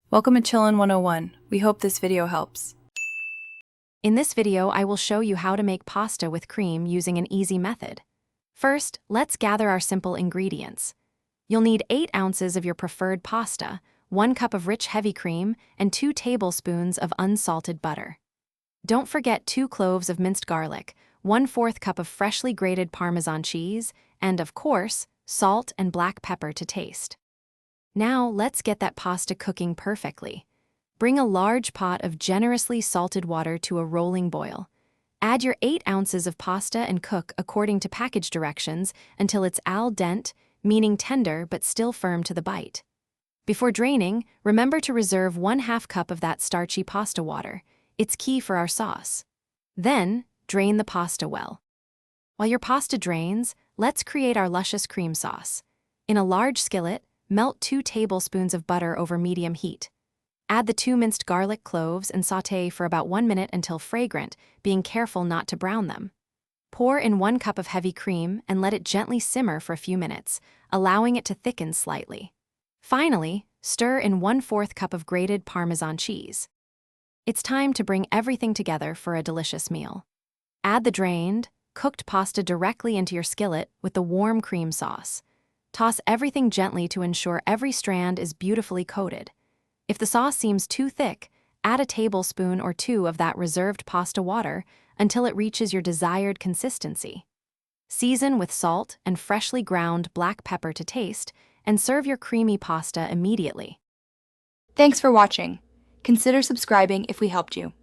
Welcome to Chillin' 101. We hope this video helps. In this video, I will show you how to make pasta with cream using an easy method. First, let's gather our simple ingredients. You'll need 8 ounces of your preferred pasta, 1 cup of rich heavy cream, and 2 tablespoons of unsalted butter. Don't forget 2 cloves of minced garlic, 1/4 cup of freshly grated Parmesan cheese, and of course, salt and black pepper to taste. Now, let's get that pasta cooking perfectly. Bring a large pot of generously salted water to a rolling boil. Add your 8 ounces of pasta and cook according to package directions until it's al dente, meaning tender but still firm to the bite. Before draining, remember to reserve 1/2 cup of that starchy pasta water. It's key for our sauce. Then, drain the pasta well. While your pasta drains, let's create our luscious cream sauce. In a large skillet, melt 2 tablespoons of butter over medium heat. Add the 2 minced garlic cloves and sauté for about 1 minute until fragrant, being careful not to brown them. Pour in 1 cup of heavy cream and let it gently simmer for a few minutes, allowing it to thicken slightly. Finally, stir in 1/4 cup of grated Parmesan cheese. It's time to bring everything together for a delicious meal. Add the drained, cooked pasta directly into your skillet with the warm cream sauce. Toss everything gently to ensure every strand is beautifully coated. If the sauce seems too thick, add a tablespoon or 2 of that reserved pasta water until it reaches your desired consistency. Season with salt and freshly ground black pepper to taste, and serve your creamy pasta immediately. Thanks for watching. Consider subscribing if we helped you.